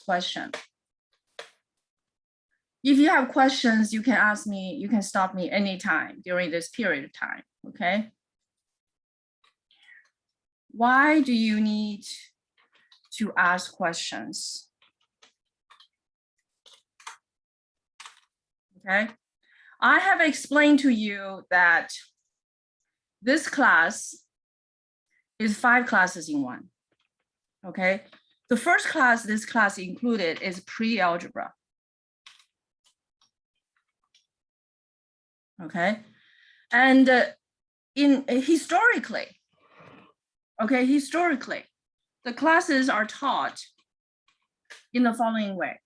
question. If you have questions, you can ask me, you can stop me anytime during this period of time, okay? Why do you need to ask questions? Okay, I have explained to you that this class is 5 classes in one, okay? The first class this class included is pre-algebra. Okay, and historically, the classes are taught in the following way.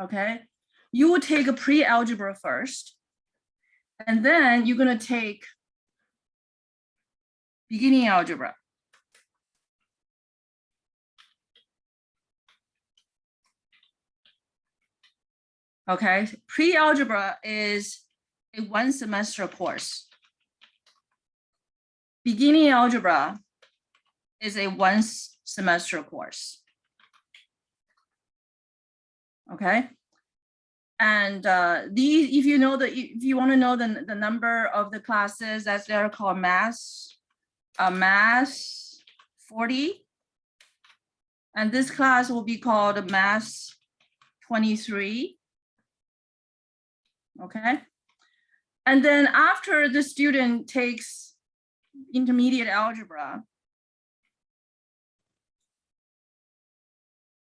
Okay, you will take a pre-algebra first, and then you're going to take beginning algebra. Okay, pre-algebra is a 1 semester course. Beginning algebra is a 1 semester course. Okay, and if you want to know the number of the classes, that's they're called math 40, and this class will be called math 23. Okay, and then after the student takes intermediate algebra,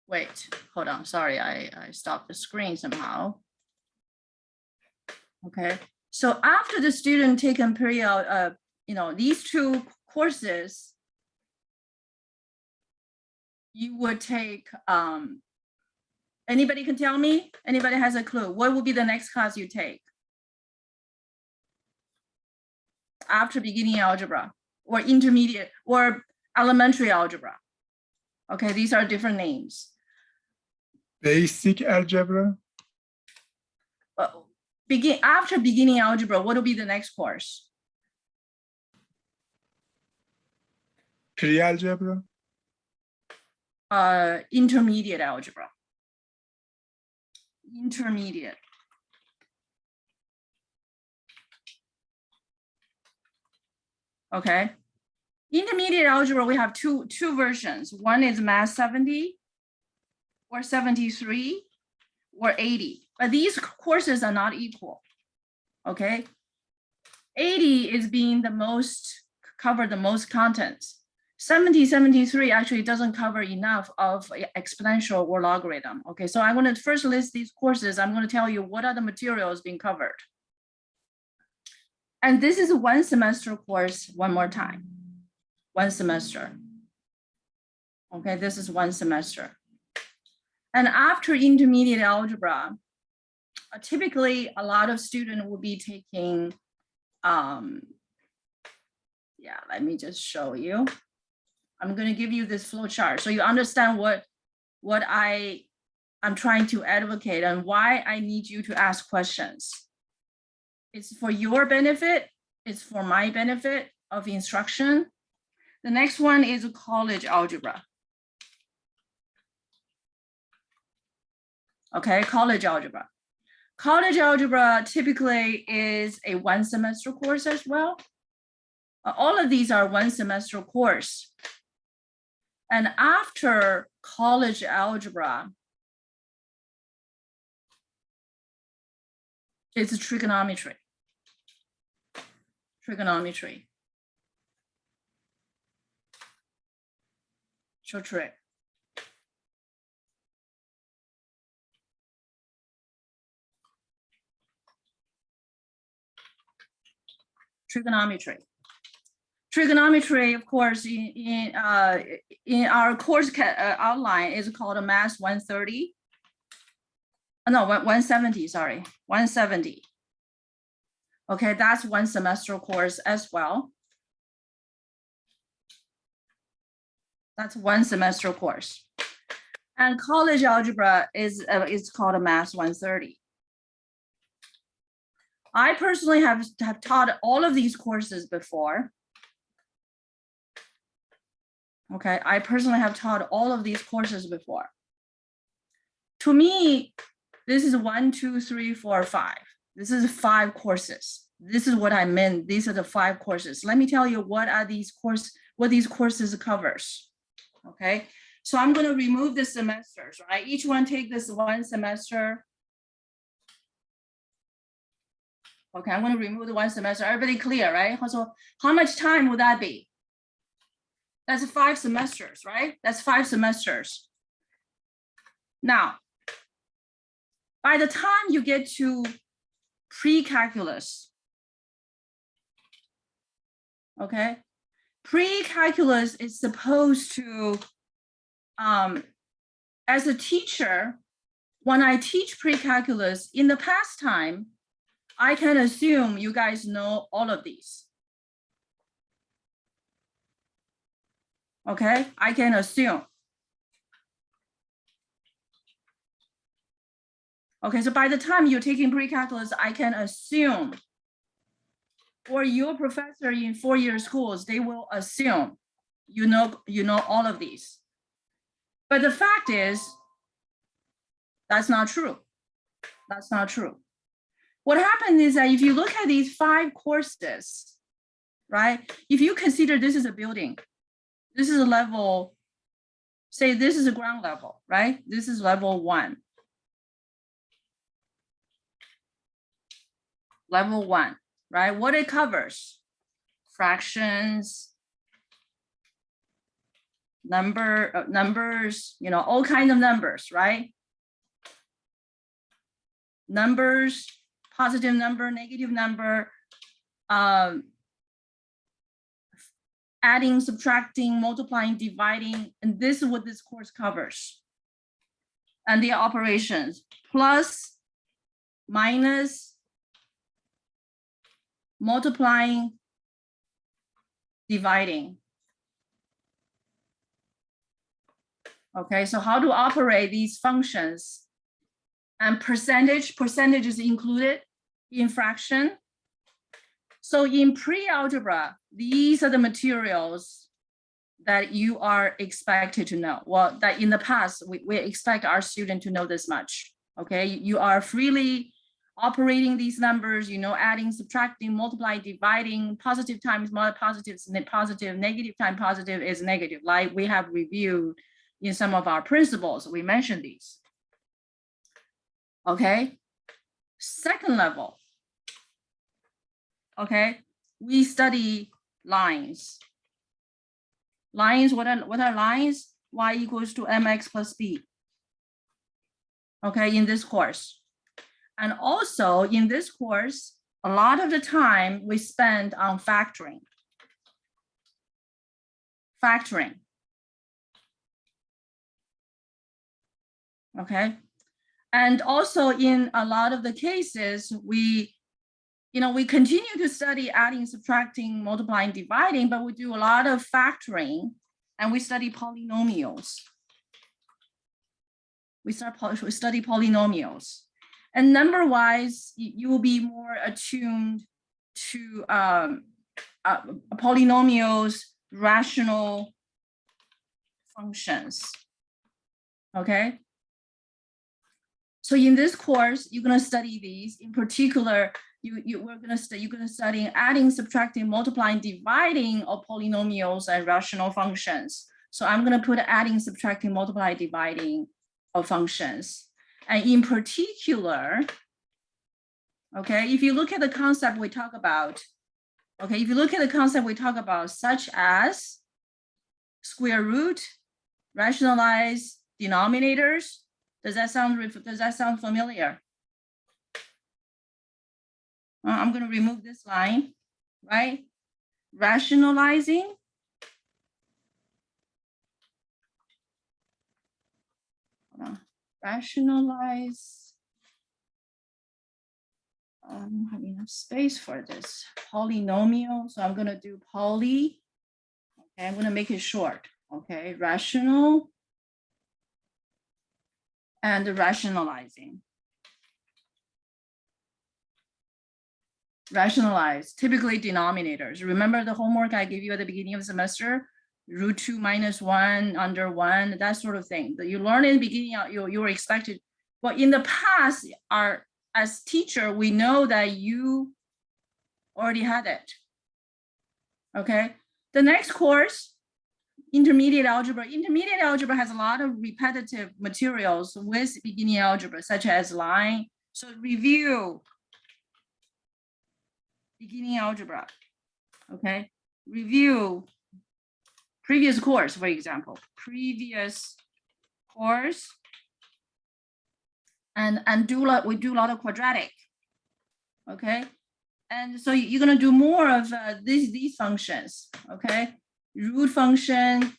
wait, hold on, sorry, I stopped the screen somehow. Okay, so after the student taken period, these 2 courses, you would take, anybody can tell me? Anybody has a clue? What will be the next class you take after beginning algebra or intermediate or elementary algebra? Okay, these are different names. Basic algebra. After beginning algebra, what will be the next course? Pre-algebra. Intermediate algebra. Intermediate. Okay. Intermediate algebra, we have two versions. One is math 70 or 73 or 80. But these courses are not equal. Okay. 80 is being cover the most content. 70, 73 actually doesn't cover enough of exponential or logarithm. Okay, so I'm going to first list these courses. I'm going to tell you what are the materials being covered. And this is a 1 semester course, one more time. 1 semester. Okay, this is 1 semester. And after intermediate algebra, typically a lot of students will be taking, let me just show you. I'm going to give you this flow chart so you understand what I'm trying to advocate and why I need you to ask questions. It's for your benefit. It's for my benefit of instruction. The next one is college algebra. Okay, college algebra. College algebra typically is a 1 semester course as well. All of these are 1 semester course. And after college algebra, it's trigonometry. Trigonometry. Short trick. Trigonometry. Trigonometry, of course, in our course outline is called a math 130. No, 170, sorry, 170. Okay, that's 1 semester course as well. That's 1 semester course. And college algebra is called a math 130. I personally have taught all of these courses before. Okay, I personally have taught all of these courses before. to me, this is 1, 2, 3, 4, 5. This is 5 courses. This is what I meant. These are the 5 courses. Let me tell you what these courses covers. Okay, so I'm going to remove the semesters, right? Each one take this 1 semester. Okay, I'm going to remove the 1 semester. Everybody clear, right? So how much time would that be? That's 5 semesters, right? That's 5 semesters. Now, by the time you get to pre-calculus, okay, pre-calculus is supposed to, as a teacher, when I teach pre-calculus in the past time, I can assume you guys know all of these. Okay, I can assume. Okay, so by the time you're taking pre-calculus, I can assume, or your professor in 4-year schools, they will assume you know all of these. But the fact is, that's not true. That's not true. What happens is that if you look at these 5 courses, right? If you consider this is a building, this is a level, say this is a ground level, right? This is level 1. Level 1, right? What it covers: fractions, numbers, you know, all kinds of numbers, right? Numbers, positive number, negative number, adding, subtracting, multiplying, dividing, and this is what this course covers. And the operations: plus, minus, multiplying, dividing. Okay, so how to operate these functions. And percentage is included in fraction. So in pre-algebra, these are the materials that you are expected to know. Well, that in the past, we expect our student to know this much. Okay, you are freely operating these numbers, you know, adding, subtracting, multiplying, dividing, positive times positive is positive, negative times positive is negative, like we have reviewed in some of our principles. We mentioned these. Okay, second level. Okay, we study lines. Lines, what are lines? Y equals to mx plus b. Okay, in this course. And also in this course, a lot of the time we spend on factoring. Okay, and also in a lot of the cases, we continue to study adding, subtracting, multiplying, dividing, but we do a lot of factoring, and we study polynomials. We study polynomials. And number-wise, you will be more attuned to polynomials, rational functions. Okay. So in this course, you're going to study these. In particular, you're going to study adding, subtracting, multiplying, dividing of polynomials and rational functions. So I'm going to put adding, subtracting, multiplying, dividing of functions. And in particular, okay, if you look at the concept we talk about, such as square root, rationalize denominators. Does that sound familiar? I'm going to remove this line, right? Rationalizing. Hold on. Rationalize. I don't have enough space for this. Polynomial. So I'm going to do poly. Okay, I'm going to make it short. Okay, rational and rationalizing. Rationalize, typically denominators. Remember the homework I gave you at the beginning of the semester? Root 2 minus 1 under 1, that sort of thing. That you learn in the beginning, you were expected, Well, in the past, as teacher, we know that you already had it. Okay, the next course, intermediate algebra. Intermediate algebra has a lot of repetitive materials with beginning algebra, such as line. So review beginning algebra. Okay, review previous course, for example, previous course, and we do a lot of quadratic. Okay, and so you're gonna do more of these functions. Okay, root function,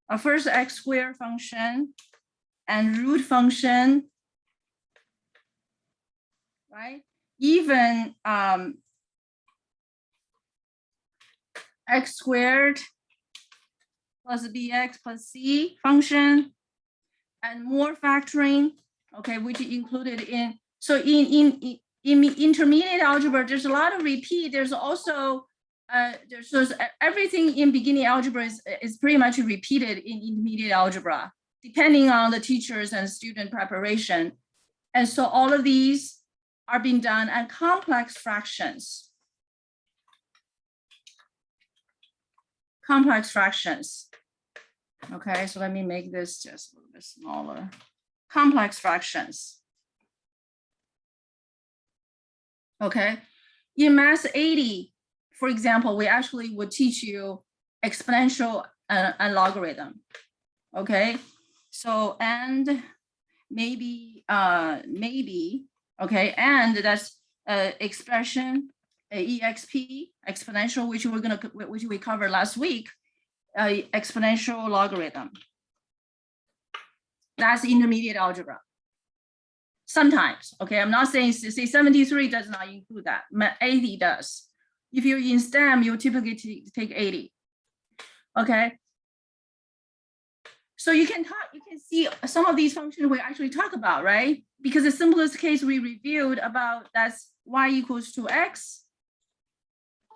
a first x squared function, and root function, right? Even x squared plus bx plus c function, and more factoring, okay, which is included in. So in intermediate algebra, there's a lot of repeat. There's also there's everything in beginning algebra is pretty much repeated in intermediate algebra, depending on the teachers and student preparation. And so all of these are being done at complex fractions. Complex fractions. Okay, so let me make this just a little bit smaller. Complex fractions. Okay, in Math 80, for example, we actually would teach you exponential and logarithm. Okay, so and maybe okay, and that's expression exp exponential, which we covered last week. Exponential logarithm. That's intermediate algebra. Sometimes, okay, I'm not saying, say 73 does not include that, 80 does. If you're in STEM, you typically take 80, okay? So you can see some of these functions we actually talk about, right? Because the simplest case we reviewed about, that's y equals to x.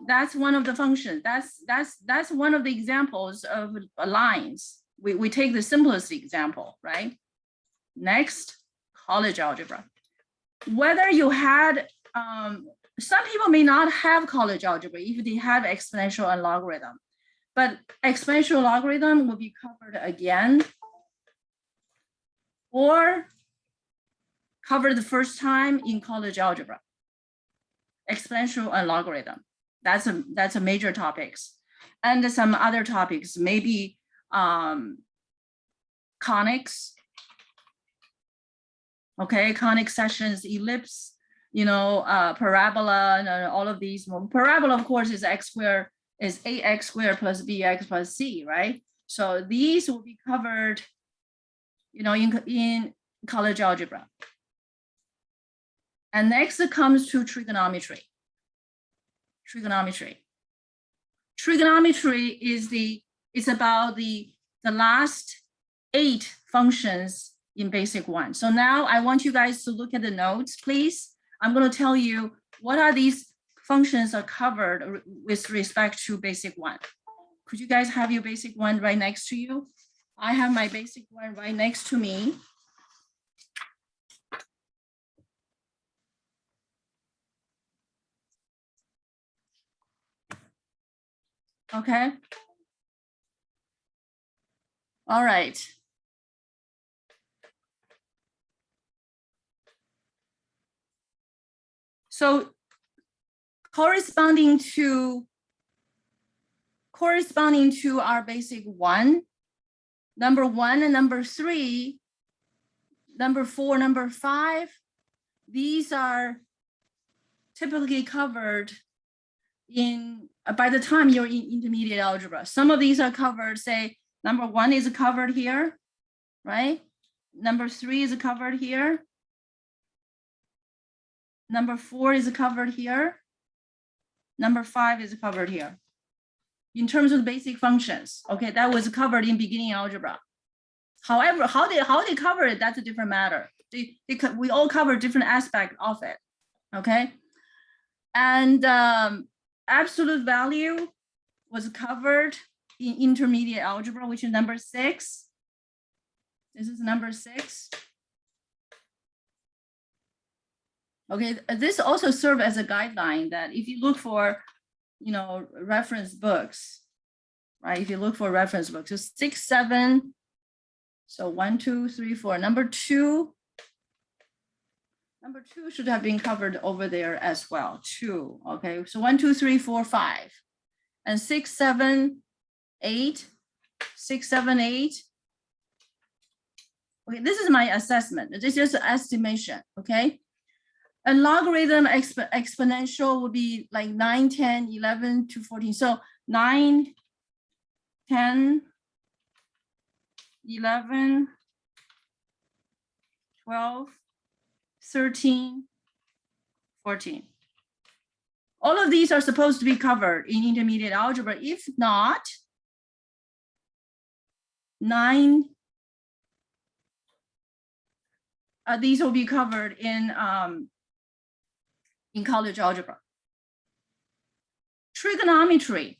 That's one of the functions. That's one of the examples of lines. We take the simplest example, right? Next, college algebra. Whether you had, some people may not have college algebra if they have exponential and logarithm, but exponential logarithm will be covered again, or covered the first time in college algebra. Exponential and logarithm. That's a major topics. And some other topics, maybe conics. Okay, conic sections, ellipse, you know, parabola, and all of these. Parabola, of course, is x squared, is ax squared plus bx plus c, right? So these will be covered, you know, in college algebra. And next it comes to trigonometry. Trigonometry is about the last 8 functions in basic 1. So now I want you guys to look at the notes, please. I'm going to tell you what are these functions are covered with respect to basic 1. Could you guys have your basic 1 right next to you? I have my basic 1 right next to me. Okay. All right. So corresponding to our basic 1, number 1 and number 3, number 4, number 5, these are typically covered in by the time you're in intermediate algebra. Some of these are covered, say number 1 is covered here, right? Number 3 is covered here. Number 4 is covered here. Number 5 is covered here. In terms of basic functions, okay, that was covered in beginning algebra. However, how they cover it, that's a different matter. We all cover different aspects of it, okay? And absolute value was covered in intermediate algebra, which is number 6. This is number 6. Okay, this also serves as a guideline that if you look for, reference books, right? If you look for reference books, so 6, 7, so 1, 2, 3, 4. Number two should have been covered over there as well. 2. Okay, so 1, 2, 3, 4, 5, and 6, 7, 8, 6, 7, 8. Okay, this is my assessment. This is an estimation. Okay. And logarithm exponential would be like 9, 10, 11 to 14. So 9, 10, 11, 12, 13, 14. All of these are supposed to be covered in intermediate algebra. If not, 9, these will be covered in college algebra. Trigonometry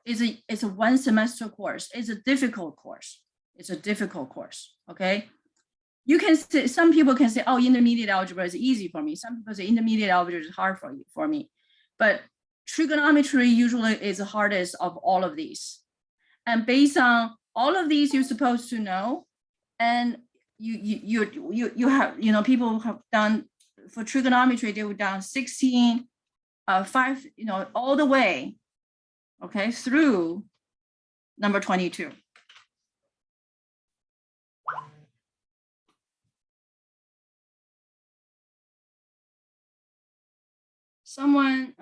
is a 1 semester course. It's a difficult course. Okay. You can say, some people can say, oh, intermediate algebra is easy for me. Some people say intermediate algebra is hard for me. But trigonometry usually is the hardest of all of these. And based on all of these, you're supposed to know. And you have, people have done for trigonometry, they were done 16, 5, all the way, okay, through number 22. Someone,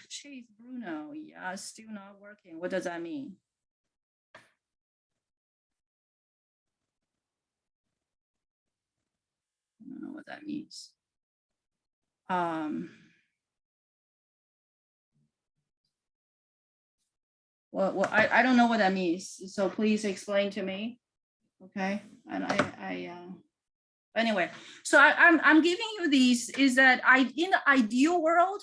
Chase Bruno, yeah, still not working. What does that mean? I don't know what that means. Well, I don't know what that means. So please explain to me. Okay, and anyway, so I'm giving you these is that in the ideal world,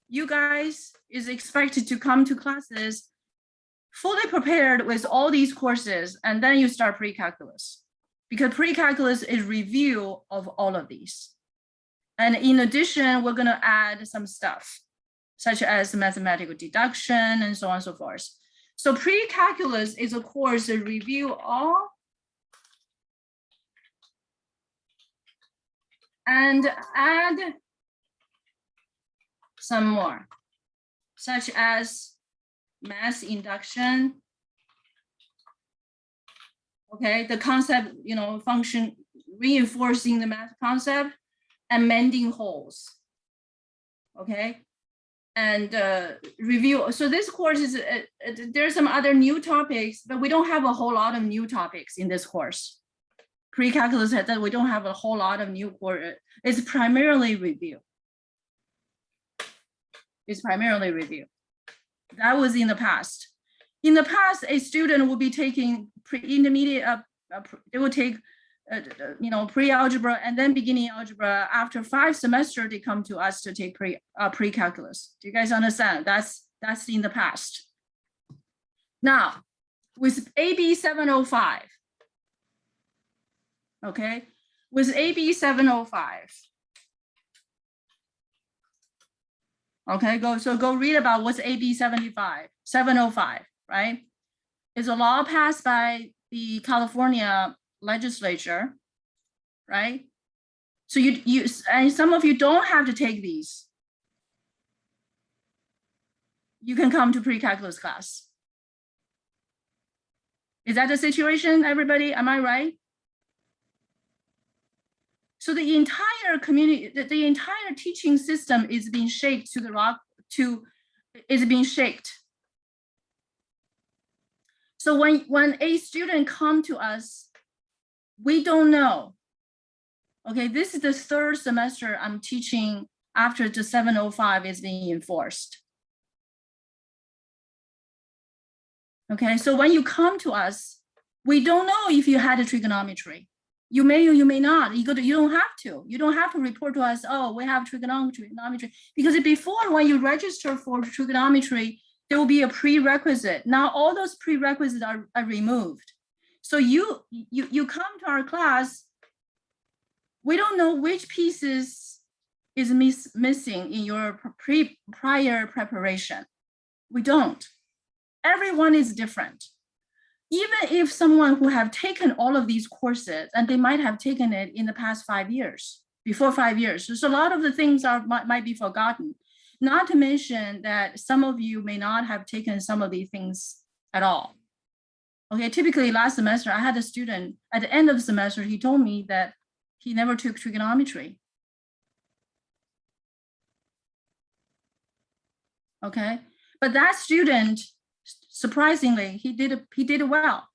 you guys is expected to come to classes fully prepared with all these courses, and then you start pre-calculus, because pre-calculus is review of all of these. And in addition, we're going to add some stuff, such as mathematical deduction and so on and so forth. So pre-calculus is a course that review all and add some more, such as mass induction. Okay, the concept, function, reinforcing the math concept, and mending holes. Okay, and review. So this course is, there's some other new topics, but we don't have a whole lot of new topics in this course. Pre-calculus said that we don't have a whole lot of new course. It's primarily review. That was in the past. In the past, a student will be taking pre-intermediate, they will take, pre-algebra and then beginning algebra. After 5 semesters, they come to us to take pre-calculus. Do you guys understand? That's in the past. Now, with AB 705, okay, with AB 705, okay, go read about what's AB 705, right? It's a law passed by the California legislature, right? So you and some of you don't have to take these. You can come to pre-calculus class. Is that the situation, everybody? Am I right? So the entire community, the entire teaching system is being shaped is being shaped. So when a student come to us, we don't know. Okay, this is the 3rd semester I'm teaching after the 705 is being enforced. Okay, so when you come to us, we don't know if you had a trigonometry. You may or you may not. You don't have to. You don't have to report to us, oh, we have trigonometry, because before, when you register for trigonometry, there will be a prerequisite. Now all those prerequisites are removed. So you come to our class we don't know which pieces is missing in your prior preparation. We don't. Everyone is different. Even if someone who have taken all of these courses, and they might have taken it in the past 5 years, before 5 years, so a lot of the things might be forgotten. Not to mention that some of you may not have taken some of these things at all. Okay, typically last semester, I had a student at the end of the semester, he told me that he never took trigonometry. Okay, but that student, surprisingly, he did well.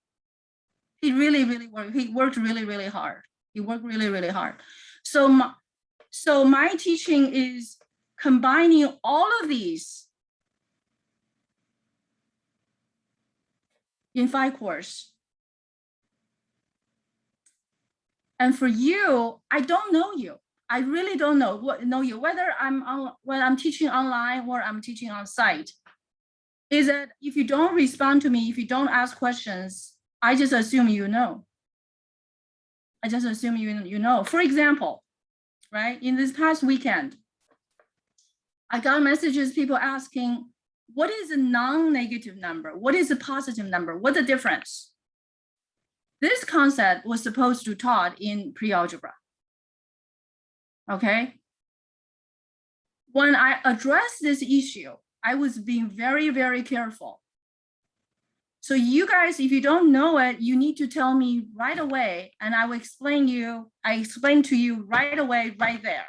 He really worked really hard. He worked really hard. So my teaching is combining all of these in 5 courses. And for you, I don't know you. I really don't know you, whether when I'm teaching online or I'm teaching on site. Is that if you don't respond to me, if you don't ask questions, I just assume you know. I just assume you know. For example, right, in this past weekend, I got messages, people asking, what is a non-negative number? What is a positive number? What's the difference? This concept was supposed to be taught in pre-algebra. Okay. When I addressed this issue, I was being very careful. So you guys, if you don't know it, you need to tell me right away, and I will explain to you right away, right there.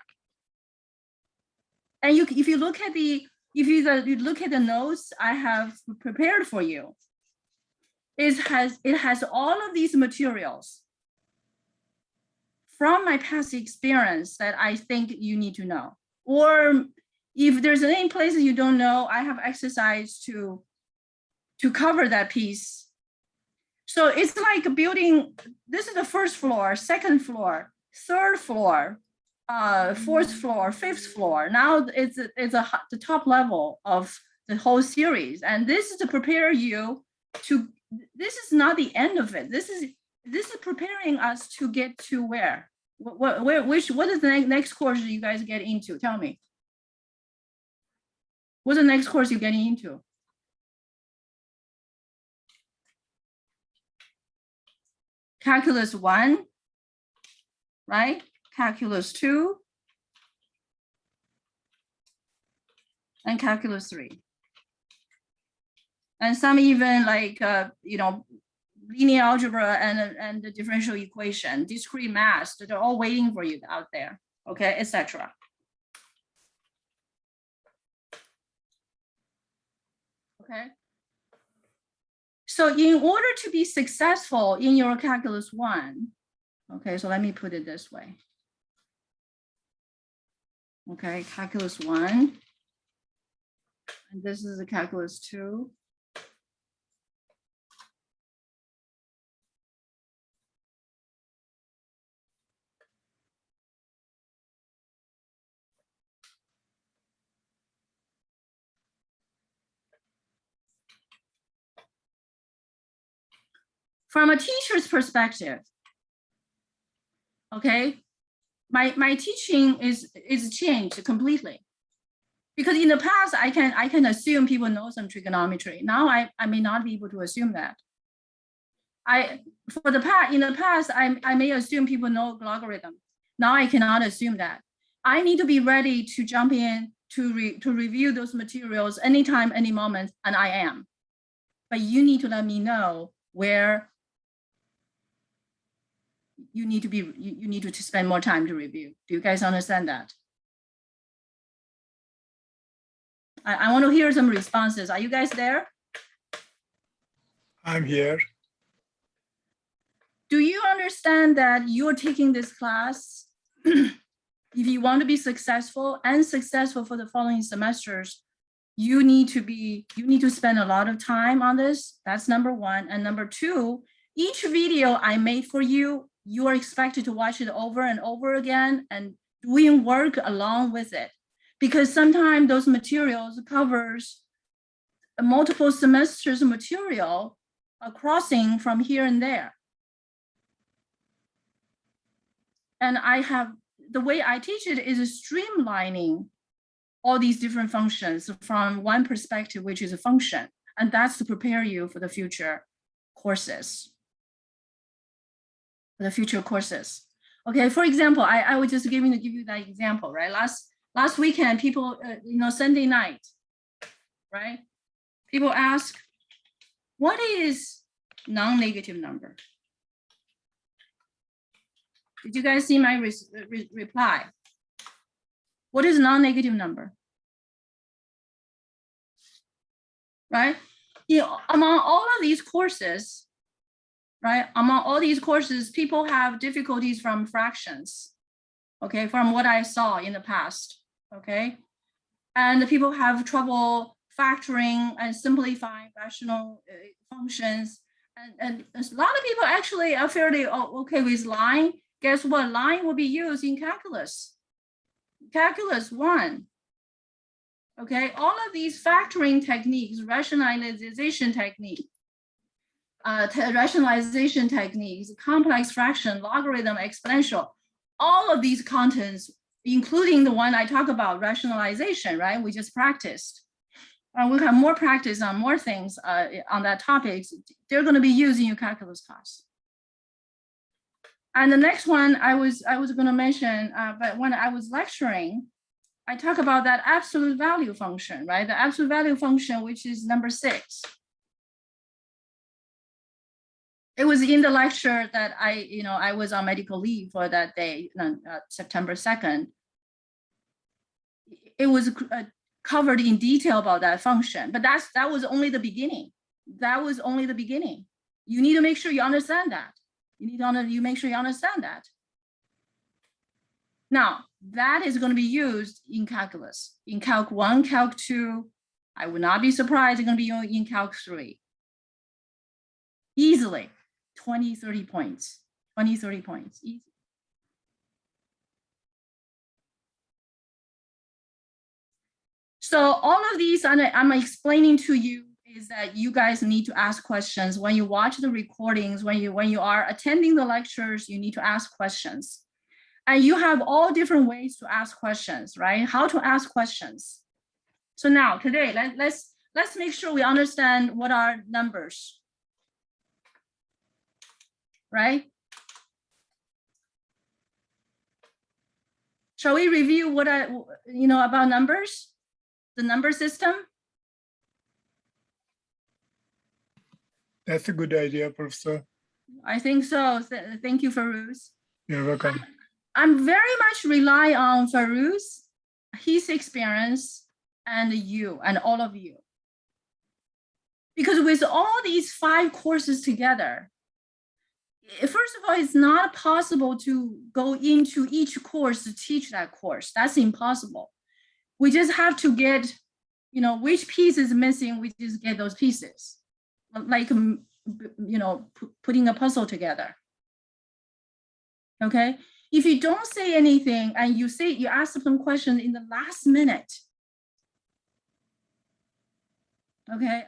And if you look at the notes I have prepared for you, it has all of these materials from my past experience that I think you need to know. Or if there's any places you don't know, I have exercise to cover that piece. So it's like building, this is the first floor, second floor, third floor, fourth floor, fifth floor. Now it's the top level of the whole series. And this is to prepare you to, this is not the end of it. This is preparing us to get to where? What is the next course you guys get into? Tell me. What's the next course you're getting into? Calculus 1, right? Calculus 2, and Calculus 3. And some even like, linear algebra and the differential equation, discrete math, they're all waiting for you out there, okay, etc. Okay. So in order to be successful in your Calculus 1, okay, so let me put it this way. Okay, Calculus 1, and this is the Calculus 2. From a teacher's perspective, okay, my teaching is changed completely. Because in the past, I can assume people know some trigonometry. Now I may not be able to assume that. In the past, I may assume people know logarithm. Now I cannot assume that. I need to be ready to jump in to review those materials anytime, any moment, and I am. But you need to let me know where you need to spend more time to review. Do you guys understand that? I want to hear some responses. Are you guys there? I'm here. Do you understand that you're taking this class? If you want to be successful for the following semesters, you need to spend a lot of time on this. That's number one. And number two, each video I made for you, you are expected to watch it over and over again and doing work along with it. Because sometimes those materials covers multiple semesters material crossing from here and there. And the way I teach it is streamlining all these different functions from one perspective, which is a function. And that's to prepare you for the future courses. Okay, for example, I was just give you that example, right? Last weekend, people, Sunday night, right? People ask, what is non-negative number? Did you guys see my reply? What is non-negative number? Right? Among all of these courses, right? Among all these courses, people have difficulties from fractions, okay? From what I saw in the past, okay? And people have trouble factoring and simplifying rational functions. And a lot of people actually are fairly okay with line. Guess what? Line will be used in calculus. Calculus 1. Okay, all of these factoring techniques, rationalization techniques, complex fraction, logarithm, exponential, all of these contents, including the one I talk about, rationalization, right? We just practiced. We have more practice on more things on that topic. They're going to be used in your calculus class. And the next one I was going to mention, but when I was lecturing, I talk about that absolute value function, right? The absolute value function, which is number 6. It was in the lecture that I was on medical leave for that day, September 2nd. It was covered in detail about that function, but that was only the beginning. That was only the beginning. You need to make sure you understand that. You make sure you understand that. Now, that is going to be used in calculus. In Calc 1, Calc 2, I would not be surprised it's going to be used in Calc 3. Easily, 20, 30 points. 20, 30 points, easy. So all of these I'm explaining to you is that you guys need to ask questions. When you watch the recordings, when you are attending the lectures, you need to ask questions. And you have all different ways to ask questions, right? How to ask questions. So now today, let's make sure we understand what are numbers, right? Shall we review what about numbers, the number system? That's a good idea, Professor. I think so. Thank you, Farouz. You're welcome. I'm very much rely on Farouz, his experience, and you and all of you. Because with all these 5 courses together, first of all, it's not possible to go into each course to teach that course. That's impossible. We just have to get, which piece is missing, we just get those pieces. Like, putting a puzzle together. Okay? If you don't say anything and you ask some questions in the last minute, okay?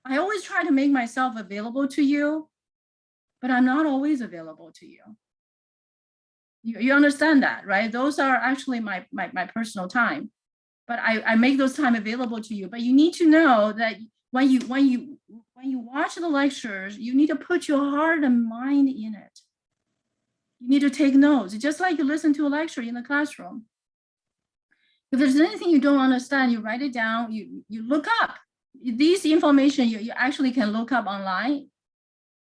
I always try to make myself available to you, but I'm not always available to you. You understand that, right? Those are actually my personal time, but I make those time available to you. But you need to know that when you watch the lectures, you need to put your heart and mind in it. You need to take notes, just like you listen to a lecture in the classroom. If there's anything you don't understand, you write it down, you look up. These information you actually can look up online.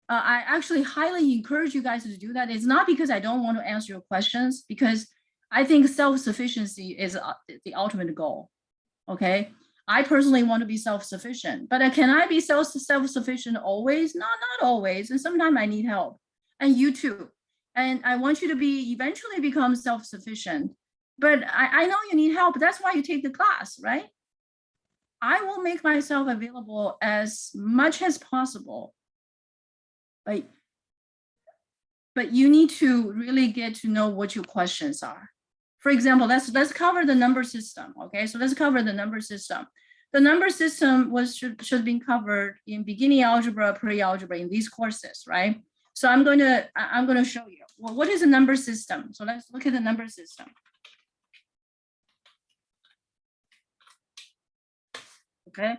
I actually highly encourage you guys to do that. It's not because I don't want to answer your questions, because I think self-sufficiency is the ultimate goal, okay? I personally want to be self-sufficient, but can I be self-sufficient always? Not always, and sometimes I need help, and you too. And I want you to eventually become self-sufficient, but I know you need help. That's why you take the class, right? I will make myself available as much as possible, but you need to really get to know what your questions are. For example, let's cover the number system, okay? So let's cover the number system. The number system should have been covered in beginning algebra, pre-algebra in these courses, right? So I'm going to show you. Well, what is a number system? So let's look at the number system. Okay.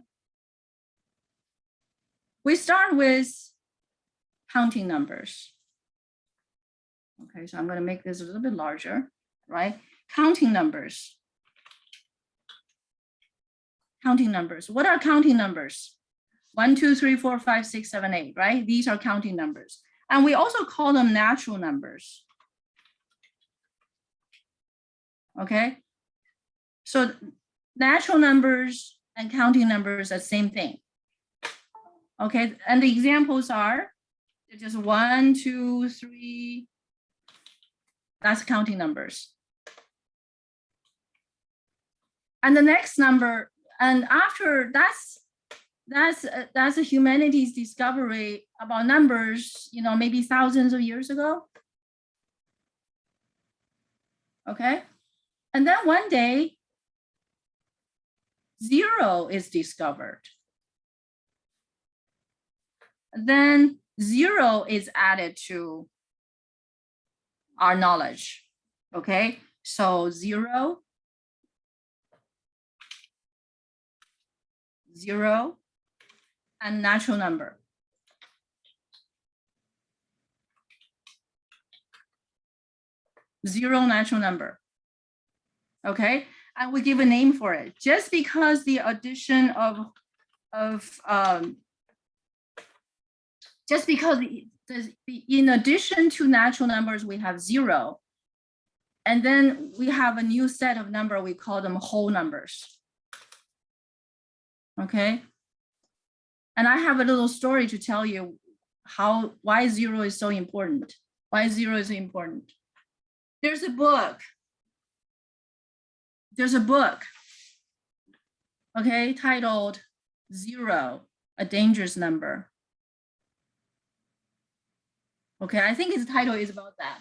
We start with counting numbers. Okay, so I'm going to make this a little bit larger, right? Counting numbers. Counting numbers. What are counting numbers? 1, 2, 3, 4, 5, 6, 7, 8, right? These are counting numbers. And we also call them natural numbers. Okay. So natural numbers and counting numbers are the same thing. Okay. And the examples are just 1, 2, 3. That's counting numbers. And the next number, and after that's a humanity's discovery about numbers, you know, maybe thousands of years ago. Okay. And then one day, 0 is discovered. Then 0 is added to our knowledge. Okay. So 0, 0, and natural number. Zero natural number. Okay, and we give a name for it. Just because the addition just because in addition to natural numbers, we have 0. And then we have a new set of number, we call them whole numbers. Okay. And I have a little story to tell you why 0 is so important. Why 0 is important. There's a book. Okay, titled 0, a dangerous number. Okay, I think its title is about that.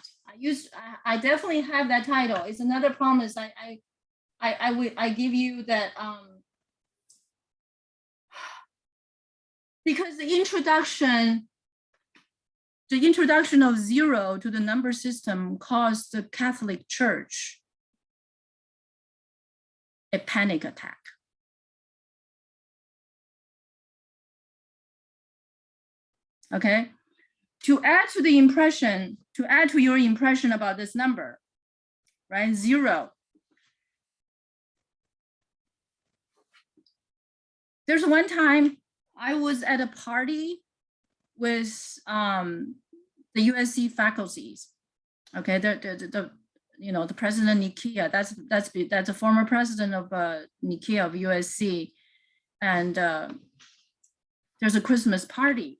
I definitely have that title. It's another promise I give you that because the introduction of 0 to the number system caused the Catholic Church a panic attack. Okay, to add to your impression about this number, right? 0. There's one time I was at a party with the USC faculties. Okay, the president Nikia, that's a former president of Nikia of USC, and there's a Christmas party.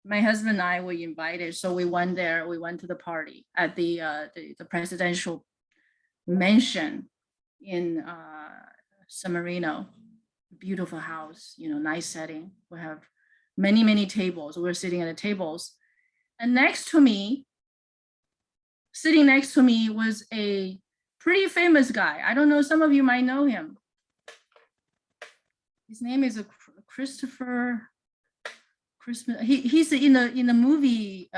My husband and I were invited, so we went there. We went to the party at the presidential mansion in San Marino. Beautiful house, you know, nice setting. We have many tables. We're sitting at the tables, and sitting next to me was a pretty famous guy. I don't know, some of you might know him. His name is Christopher. He's in the movie.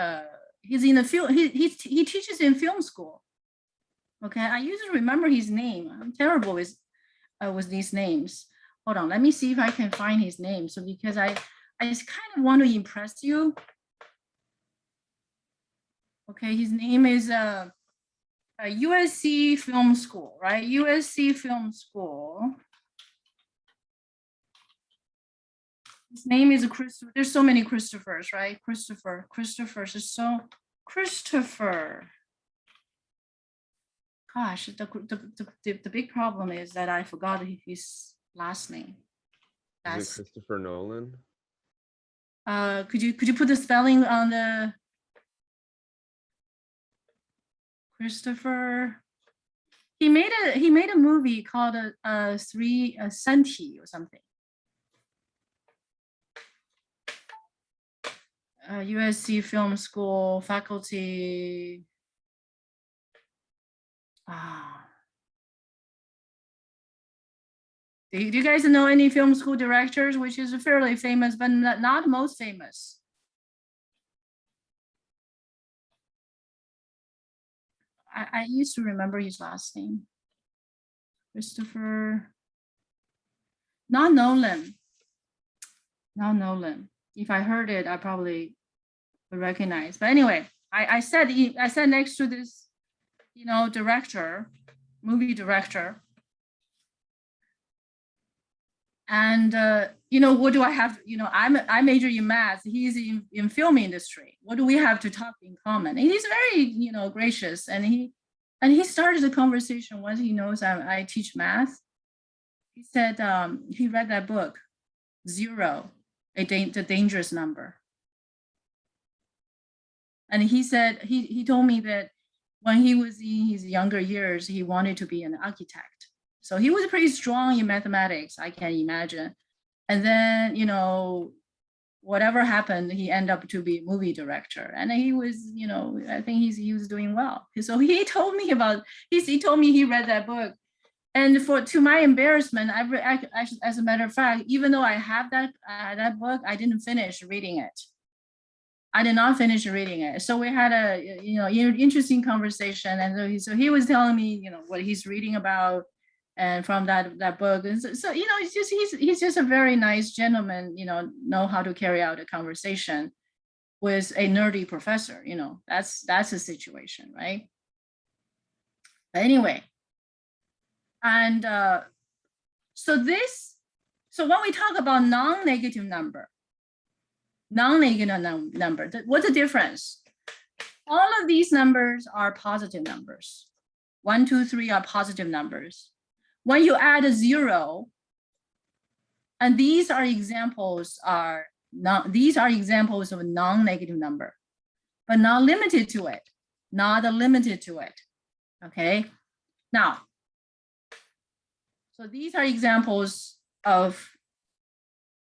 He's in the film. He teaches in film school. Okay, I usually remember his name. I'm terrible with these names. Hold on, let me see if I can find his name. So because I just kind of want to impress you. Okay, his name is USC Film School, right? USC Film School. His name is Christopher. There's so many Christophers, right? Christopher is so Christopher. Gosh, the big problem is that I forgot his last name. Is it Christopher Nolan? Could you put the spelling on the Christopher? He made a movie called Santi or something. USC Film School faculty. Do you guys know any film school directors, which is fairly famous, but not most famous? I used to remember his last name. Christopher, not Nolan. Not Nolan. If I heard it, I probably would recognize. But anyway, I said next to this, you know, director, movie director. And you know, what do I have? You know, I major in math. He's in film industry. What do we have to talk in common? And he's very, you know, gracious. And he started the conversation once he knows I teach math. He said he read that book, Zero, the dangerous number. And he said he told me that when he was in his younger years, he wanted to be an architect. So he was pretty strong in mathematics, I can imagine. And then, you know, whatever happened, he ended up to be a movie director. And he was, you know, I think he was doing well. So he told me he told me he read that book. And to my embarrassment, as a matter of fact, even though I have that book, I didn't finish reading it. I did not finish reading it. So we had a, you know, interesting conversation. And so he was telling me, you know, what he's reading about and from that book. And so, you know, it's just, he's just a very nice gentleman, you know how to carry out a conversation with a nerdy professor, you know, that's the situation, right? But anyway, and so when we talk about non-negative number, what's the difference? All of these numbers are positive numbers. 1, 2, 3 are positive numbers. When you add a 0, and these are examples of a non-negative number, but not limited to it. Not limited to it. Okay. Now, so these are examples of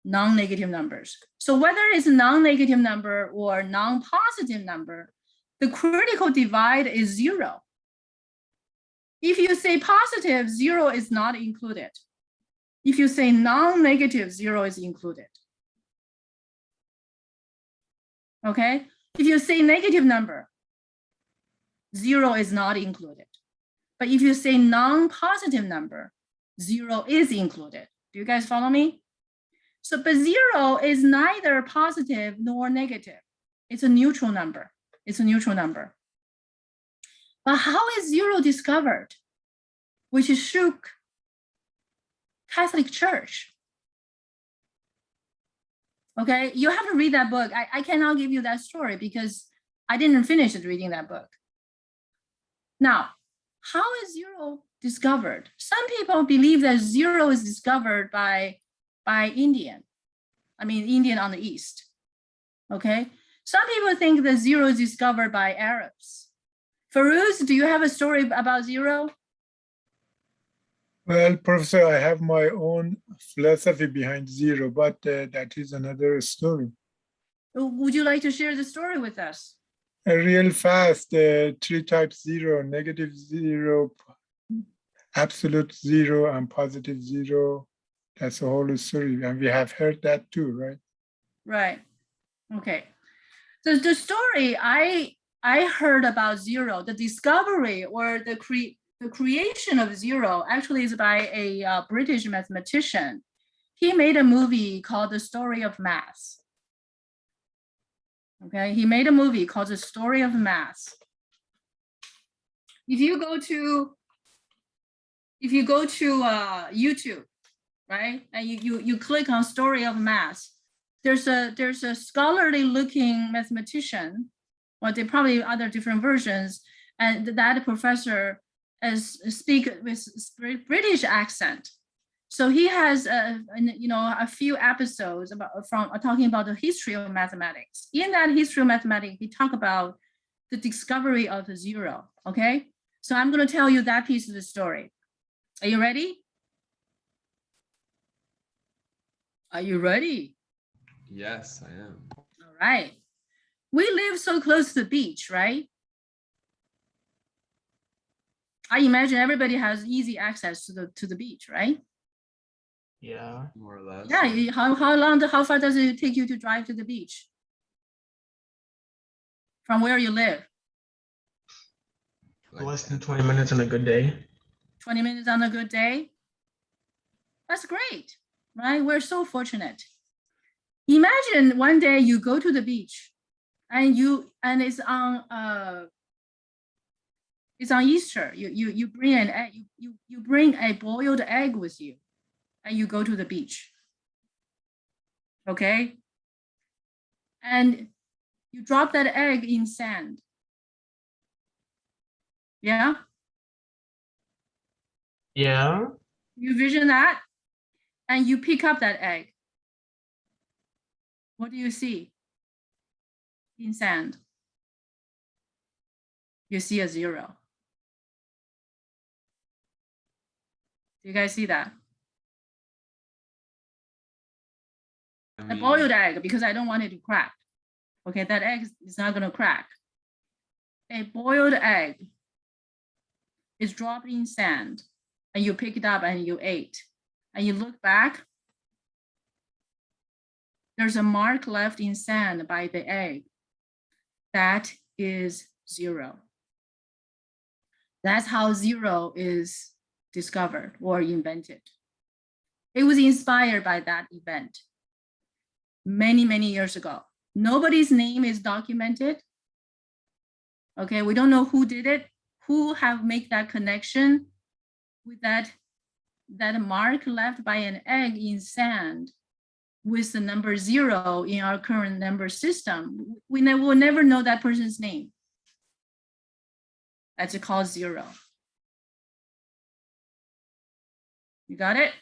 non-negative numbers. So whether it's a non-negative number or non-positive number, the critical divide is 0. If you say positive, 0 is not included. If you say non-negative, 0 is included. Okay? If you say negative number, 0 is not included. But if you say non-positive number, 0 is included. Do you guys follow me? So, but 0 is neither positive nor negative. It's a neutral number. It's a neutral number. But how is 0 discovered? Which shook Catholic Church. Okay, you have to read that book. I cannot give you that story because I didn't finish reading that book. Now, how is 0 discovered? Some people believe that 0 is discovered by Indian on the east. Okay, some people think that 0 is discovered by Arabs. Farouz, do you have a story about 0? Well, Professor, I have my own philosophy behind 0, but that is another story. Would you like to share the story with us? Real fast, 3 types 0, negative 0, absolute 0, and positive 0. That's the whole story. And we have heard that too, right? Right. Okay. So the story I heard about 0, the discovery or the creation of 0 actually is by a British mathematician. He made a movie called The Story of Math. Okay, he made a movie called The Story of Math. If you go to YouTube, right, and you click on Story of Math, there's a scholarly looking mathematician, or there probably other different versions, and that professor speak with British accent. So he has a few episodes talking about the history of mathematics. In that history of mathematics, he talked about the discovery of the 0. Okay, so I'm going to tell you that piece of the story. Are you ready? Are you ready? Yes, I am. All right. We live so close to the beach, right? I imagine everybody has easy access to the beach, right? Yeah. More or less. Yeah. How far does it take you to drive to the beach? From where you live? Less than 20 minutes on a good day. 20 minutes on a good day. That's great, right? We're so fortunate. Imagine one day you go to the beach and it's on Easter. You bring an egg, you bring a boiled egg with you and you go to the beach. Okay? And you drop that egg in sand. Yeah? Yeah. You vision that and you pick up that egg. What do you see in sand? You see a 0. Do you guys see that? I A boiled mean, egg, because I don't want it to crack. Okay, that egg is not gonna crack. A boiled egg is dropped in sand and you pick it up and you ate. And you look back, there's a mark left in sand by the egg. That is 0. That's how 0 is discovered or invented. It was inspired by that event many, many years ago. Nobody's name is documented. Okay, we don't know who did it, who have made that connection with that mark left by an egg in sand with the number 0 in our current number system. We will never know that person's name. That's called 0. You got it?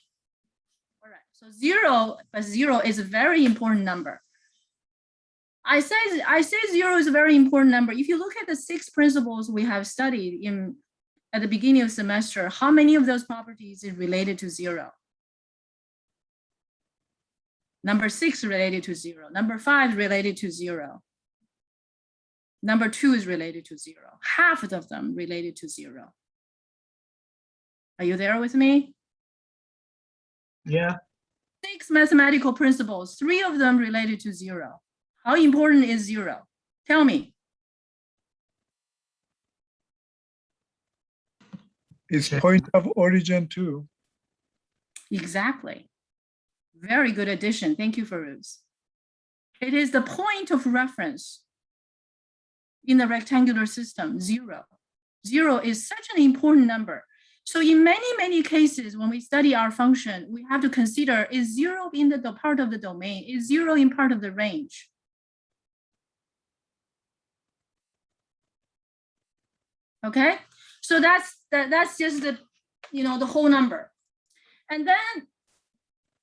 All right, so 0 is a very important number. I say 0 is a very important number. If you look at the 6 principles we have studied at the beginning of the semester, how many of those properties is related to 0? Number 6 related to 0. Number 5 related to 0. Number 2 is related to 0. Half of them related to 0. Are you there with me? Yeah. 6 mathematical principles, 3 of them related to 0. How important is 0? Tell me. It's point of origin too. Exactly. Very good addition. Thank you, Farouz. It is the point of reference in the rectangular system, 0. 0 is such an important number. So in many, many cases, when we study our function, we have to consider, is 0 in the part of the domain? Is 0 in part of the range? Okay, so that's just the, the whole number. And then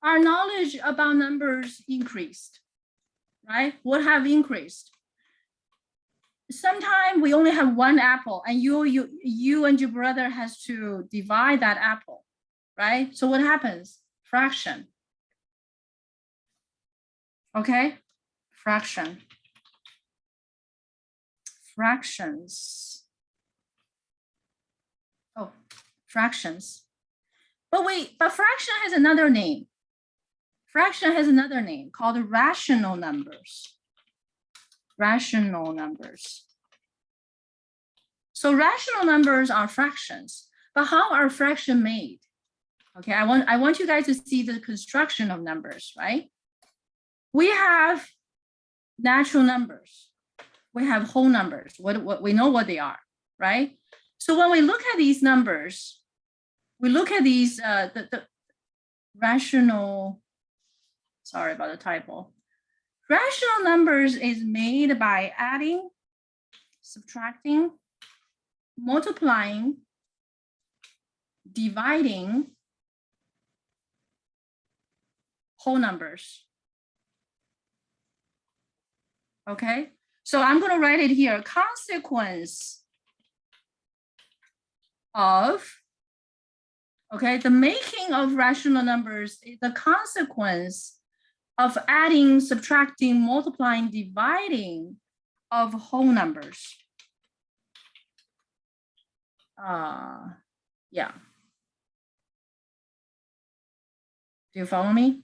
our knowledge about numbers increased, right? What have increased? Sometimes we only have one apple and you and your brother has to divide that apple, right? So what happens? Fraction. Okay, fraction. Fractions. Oh, fractions. But fraction has another name. Fraction has another name called rational numbers. Rational numbers. So rational numbers are fractions, but how are fractions made? Okay, I want you guys to see the construction of numbers, right? We have natural numbers. We have whole numbers. What we know what they are, right? So when we look at these numbers, we look at these, the rational, sorry about the typo. Rational numbers is made by adding, subtracting, multiplying, dividing whole numbers. Okay, so I'm going to write it here. Consequence of, okay, the making of rational numbers is the consequence of adding, subtracting, multiplying, dividing of whole numbers. Yeah. Do you follow me?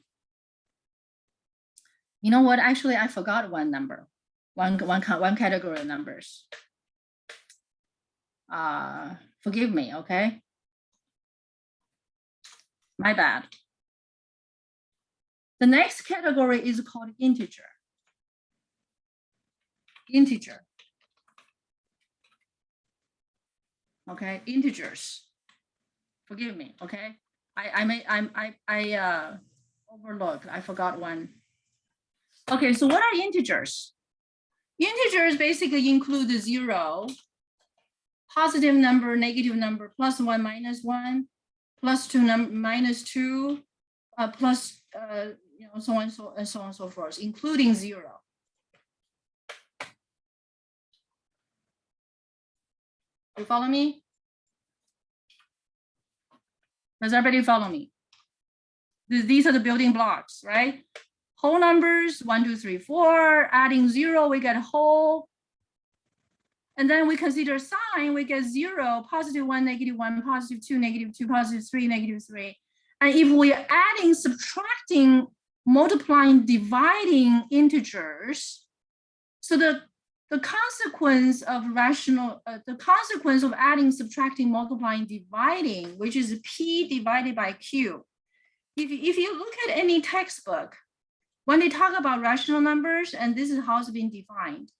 You know what? Actually, I forgot one number, one category of numbers. Forgive me, okay? My bad. The next category is called integer. Integer. Okay, integers. Forgive me, okay? I overlooked, I forgot one. Okay, so what are integers? Integers basically include the 0, positive number, negative number, +1, -1, +2, -2, plus, so on, so on and so forth, including 0. You follow me? Does everybody follow me? These are the building blocks, right? Whole numbers, 1, 2, 3, 4, adding 0, we get whole. And then we consider sign, we get 0, +1, -1, +2, -2, +3, -3. And if we're adding, subtracting, multiplying, dividing integers, so the consequence of the consequence of adding, subtracting, multiplying, dividing, which is P divided by Q. If you look at any textbook, when they talk about rational numbers, and this is how it's been defined,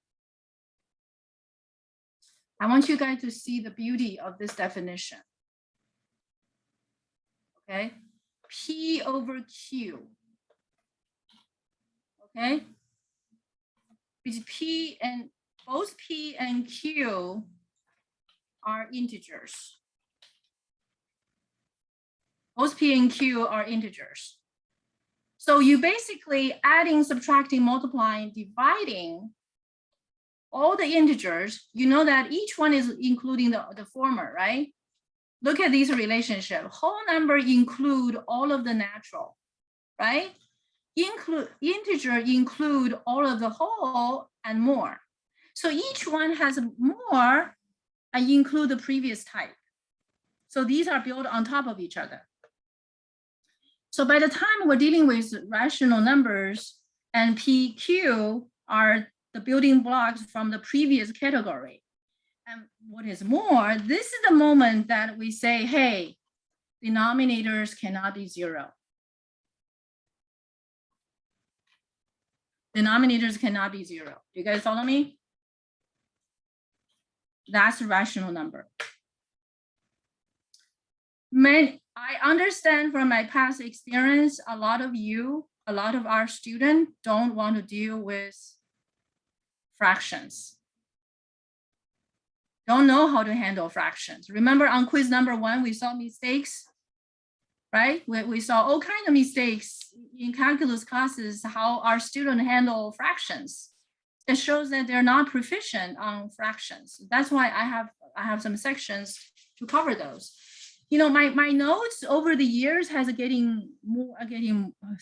I want you guys to see the beauty of this definition. Okay, P over Q. Okay, which P and both P and Q are integers. Both P and Q are integers. So you basically adding, subtracting, multiplying, dividing all the integers, you know that each one is including the former, right? Look at these relationship. Whole number include all of the natural, right? Integer include all of the whole and more. So each one has more and include the previous type. So these are built on top of each other. So by the time we're dealing with rational numbers, and PQ are the building blocks from the previous category. And what is more, this is the moment that we say, hey, denominators cannot be 0. Denominators cannot be 0. Do you guys follow me? That's a rational number. I understand from my past experience, a lot of our students don't want to deal with fractions. Don't know how to handle fractions. Remember on quiz number 1, we saw mistakes, right? We saw all kinds of mistakes in calculus classes, how our students handle fractions. It shows that they're not proficient on fractions. That's why I have some sections to cover those. You know, my notes over the years has getting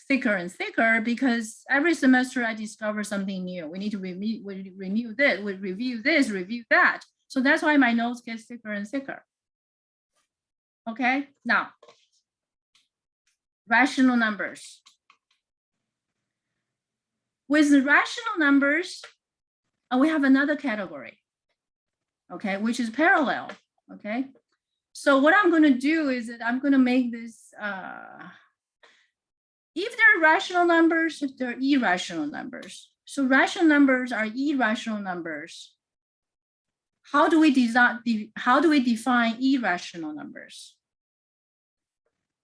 thicker and thicker because every semester I discover something new. We need to review this, review that. So that's why my notes get thicker and thicker. Okay, now, rational numbers. With rational numbers, we have another category, okay, which is parallel, okay? So what I'm going to do is that I'm going to make this, if they're rational numbers, they're irrational numbers. So rational numbers are irrational numbers. How do we define irrational numbers?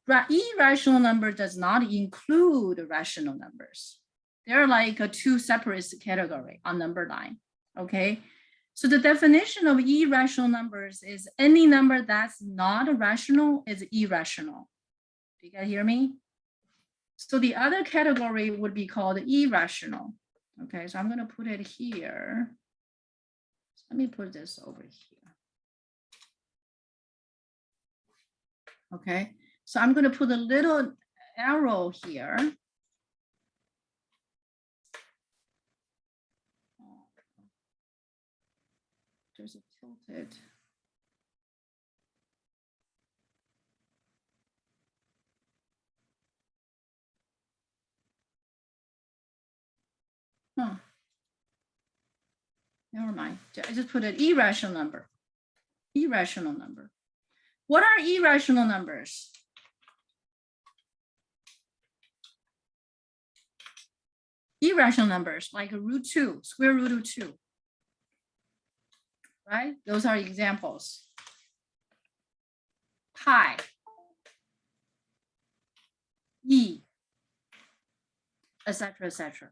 Irrational number does not include rational numbers. They're like a 2 separate category on number line, okay? So the definition of irrational numbers is any number that's not rational is irrational. Do you guys hear me? So the other category would be called irrational. Okay, so I'm going to put it here. Let me put this over here. Okay, so I'm going to put a little arrow here. There's a tilted. Never mind. I just put an irrational number. Irrational number. What are irrational numbers? Irrational numbers like root 2, square root of 2. Right? Those are examples. Pi, e, etc., etc.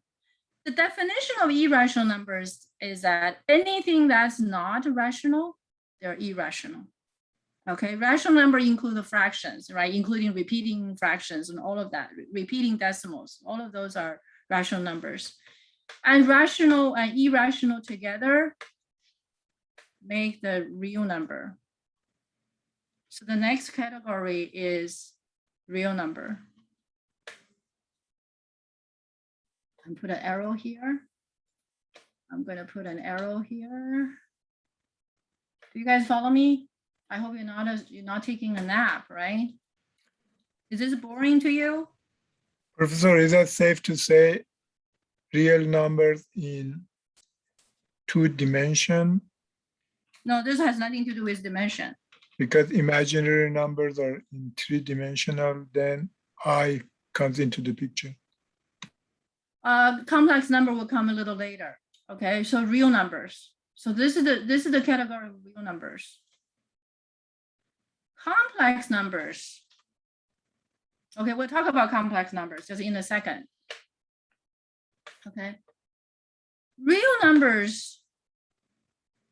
The definition of irrational numbers is that anything that's not rational, they're irrational. Okay, rational number include the fractions, right? Including repeating fractions and all of that, repeating decimals, all of those are rational numbers. And rational and irrational together make the real number. So the next category is real number. I'm put an arrow here. I'm going to put an arrow here. Do you guys follow me? I hope you're not taking a nap, right? Is this boring to you? Professor, is that safe to say real numbers in 2 dimension? No, this has nothing to do with dimension. Because imaginary numbers are in 3-dimensional, then I comes into the picture. Complex number will come a little later. Okay, so real numbers. So this is the category of real numbers. Complex numbers. Okay, we'll talk about complex numbers just in a second. Okay. Real numbers,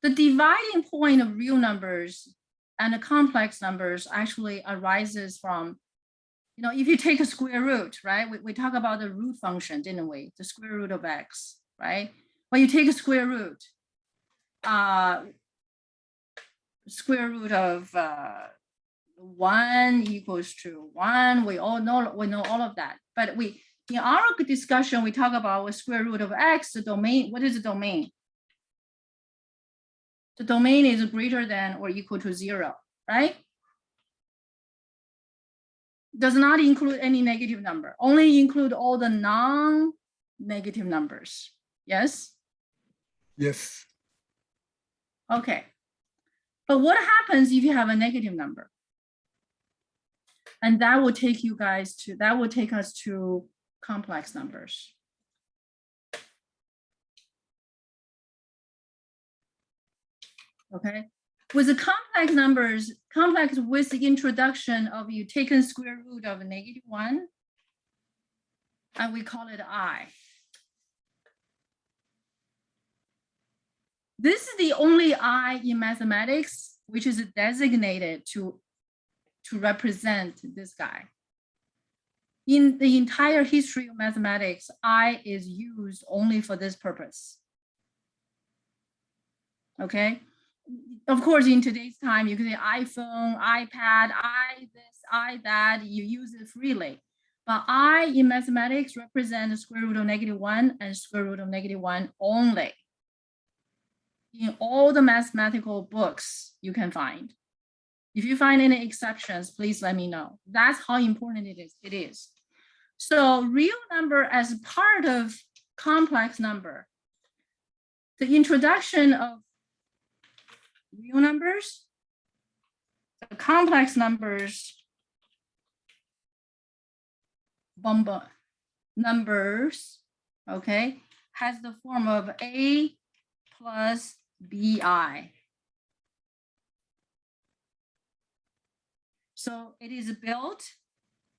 the dividing point of real numbers and the complex numbers actually arises from, you know, if you take a square root, right? We talk about the root function, didn't we? The square root of x, right? When you take a square root, square root of 1 equals to 1. We know all of that. But in our discussion, we talk about the square root of x, the domain. What is the domain? The domain is greater than or equal to 0, right? Does not include any negative number, only include all the non-negative numbers. Yes? Yes. Okay. But what happens if you have a negative number? And that will take us to complex numbers. Okay. With the complex numbers, complex with the introduction of you taken square root of -1, and we call it I. This is the only I in mathematics which is designated to represent this guy. In the entire history of mathematics, I is used only for this purpose. Okay. Of course, in today's time, you can say iPhone, iPad, I this, I that, you use it freely. But I in mathematics represent the square root of -1 and square root of -1 only. In all the mathematical books you can find. If you find any exceptions, please let me know. That's how important it is. So real number as part of complex number. The introduction of real numbers, the complex numbers, numbers, okay, has the form of A plus BI. So it is built,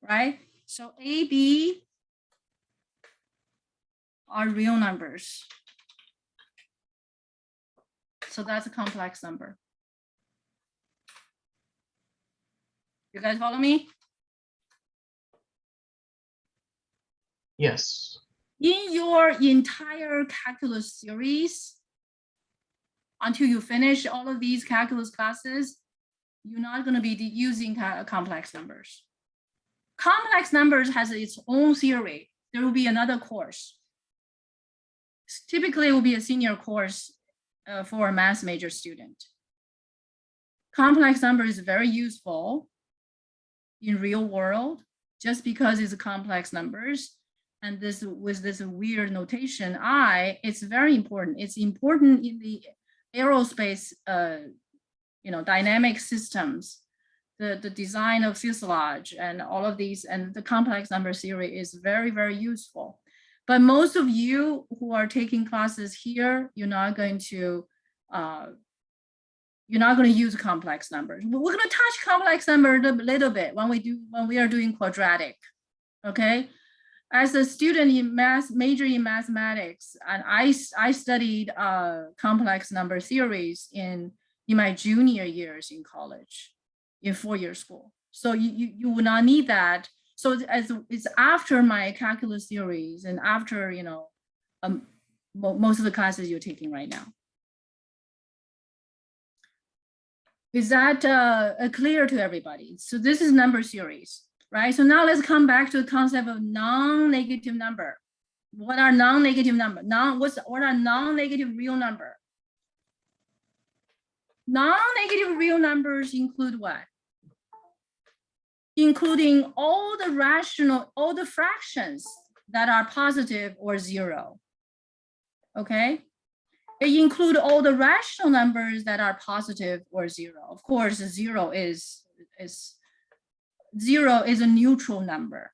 right? So A, B are real numbers. So that's a complex number. You guys follow me? Yes. In your entire calculus series, until you finish all of these calculus classes, you're not going to be using complex numbers. Complex numbers has its own theory. There will be another course. Typically, it will be a senior course for a math major student. Complex number is very useful in real world just because it's complex numbers. And this with this weird notation, I, it's very important. It's important in the aerospace dynamic systems, the design of fuselage and all of these, and the complex number theory is very, very useful. But most of you who are taking classes here, you're not going to use complex numbers. We're going to touch complex number a little bit when we are doing quadratic. Okay. As a student in math, major in mathematics, and I studied complex number theories in my junior years in college, in four-year school. So you will not need that. So it's after my calculus theories and after, most of the classes you're taking right now. Is that clear to everybody? So this is number series, right? So now let's come back to the concept of non-negative number. What are non-negative number? What are non-negative real number? Non-negative real numbers include what? Including all the fractions that are positive or zero. Okay. It includes all the rational numbers that are positive or zero. Of course, zero is a neutral number.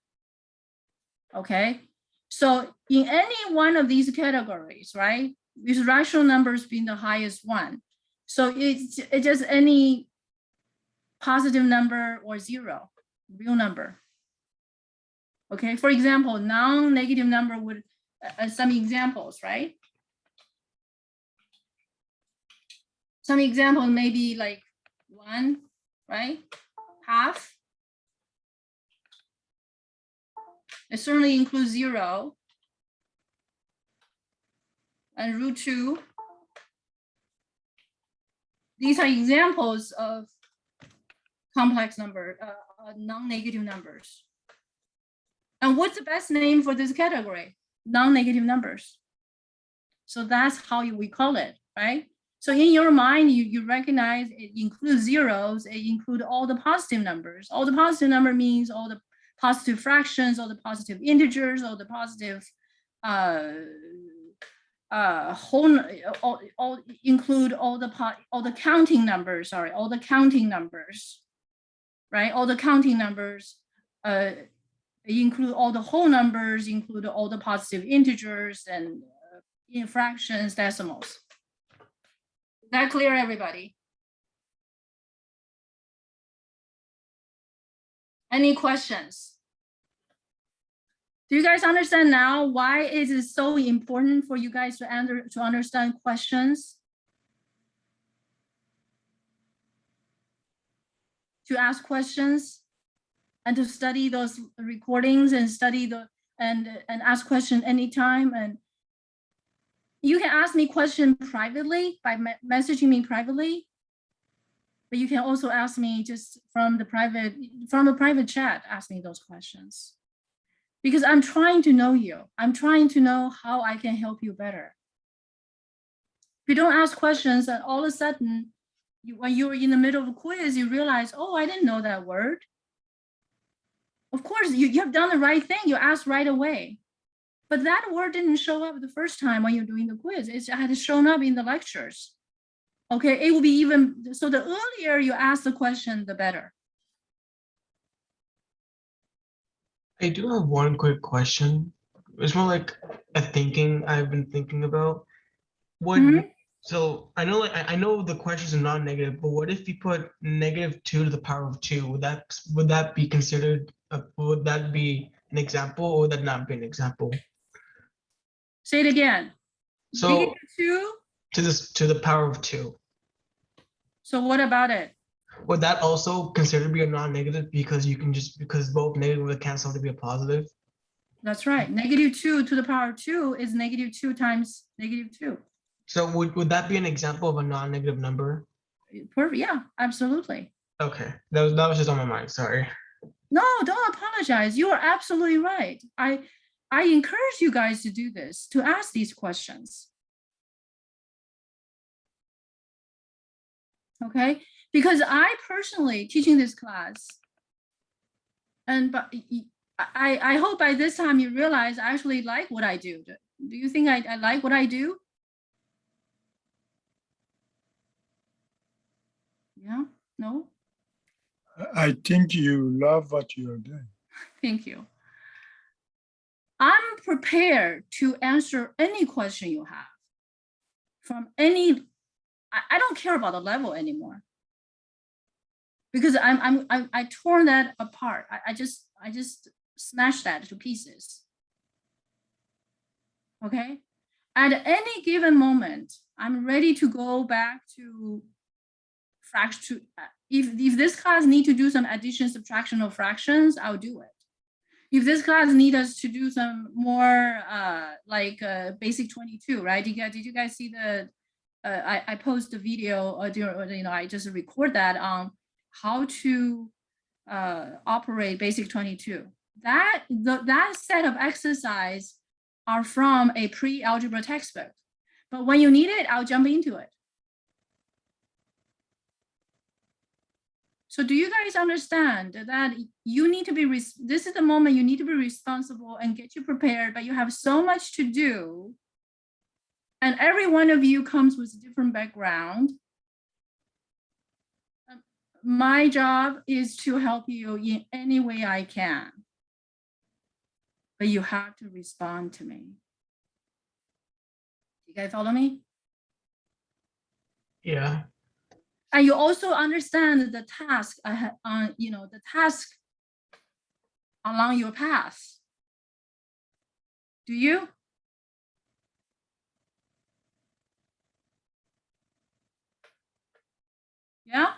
Okay. So in any one of these categories, right, with rational numbers being the highest one. So it's just any positive number or zero, real number. Okay, for example, non-negative number would, some examples, right? Some example may be like 1, right? Half. It certainly includes 0. And root 2. These are examples of complex number, non-negative numbers. And what's the best name for this category? Non-negative numbers. So that's how we call it, right? So in your mind, you recognize it includes zeros, it includes all the positive numbers. All the positive number means all the positive fractions, all the positive integers, all the positive include all the counting numbers, sorry, all the counting numbers, right? All the counting numbers include all the whole numbers, include all the positive integers and fractions, decimals. Is that clear, everybody? Any questions? Do you guys understand now why is it so important for you guys to understand questions? To ask questions and to study those recordings and study and ask questions anytime. And you can ask me questions privately by messaging me privately, but you can also ask me just from the private chat, ask me those questions. Because I'm trying to know you. I'm trying to know how I can help you better. If you don't ask questions and all of a sudden, when you're in the middle of a quiz, you realize, oh, I didn't know that word. Of course, you have done the right thing. You asked right away. But that word didn't show up the first time when you're doing the quiz. It had shown up in the lectures. Okay, it will be even, so the earlier you ask the question, the better. I do have one quick question. It's more like I've been thinking about. So I know, I know the questions are non-negative, but what if you put -2 to the power of 2? Would that be considered? Would that be an example, or would that not be an example? Say it again. So -2 to the power of 2. So what about it? Would that also considered to be a non-negative because because both negative would cancel to be a positive? That's right. -2 to the power of 2 is -2 times -2. So would that be an example of a non-negative number? Perfect. Yeah, absolutely. Okay, that was just on my mind. Sorry. No, don't apologize. You are absolutely right. I encourage you guys to do this, to ask these questions. Okay, because I personally teaching this class, but I hope by this time you realize I actually like what I do. Do you think I like what I do? Yeah, no, I think you love what you are doing. thank you. I'm prepared to answer any question you have from any, I don't care about the level anymore. Because I torn that apart. I just smashed that to pieces. Okay. At any given moment, I'm ready to go back to fraction. If this class need to do some addition, subtraction of fractions, I'll do it. If this class need us to do some more like basic 22, right? Did you guys see the? I post the video, I just record that on how to operate basic 22. That set of exercise are from a pre-algebra textbook. But when you need it, I'll jump into it. So do you guys understand that you need to be, this is the moment you need to be responsible and get you prepared, but you have so much to do. And every one of you comes with a different background. My job is to help you in any way I can. But you have to respond to me. You guys follow me? Yeah. And you also understand the task the task along your path. Do you? Yeah?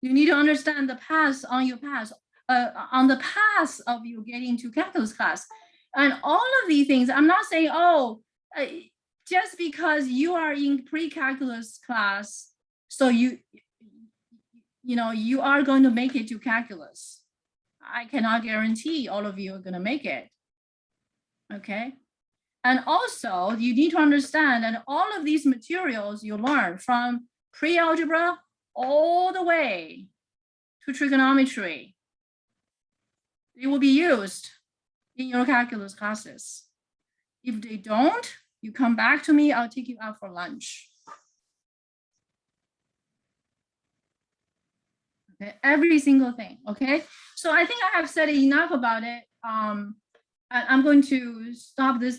You need to understand the path on your path, on the path of you getting to calculus class. And all of these things, I'm not saying, just because you are in pre-calculus class, so you are going to make it to calculus. I cannot guarantee all of you are going to make it. Okay. And also you need to understand that all of these materials you learn from pre-algebra all the way to trigonometry, they will be used in your calculus classes. If they don't, you come back to me, I'll take you out for lunch. Okay, every single thing, okay? So I think I have said enough about it. I'm going to stop this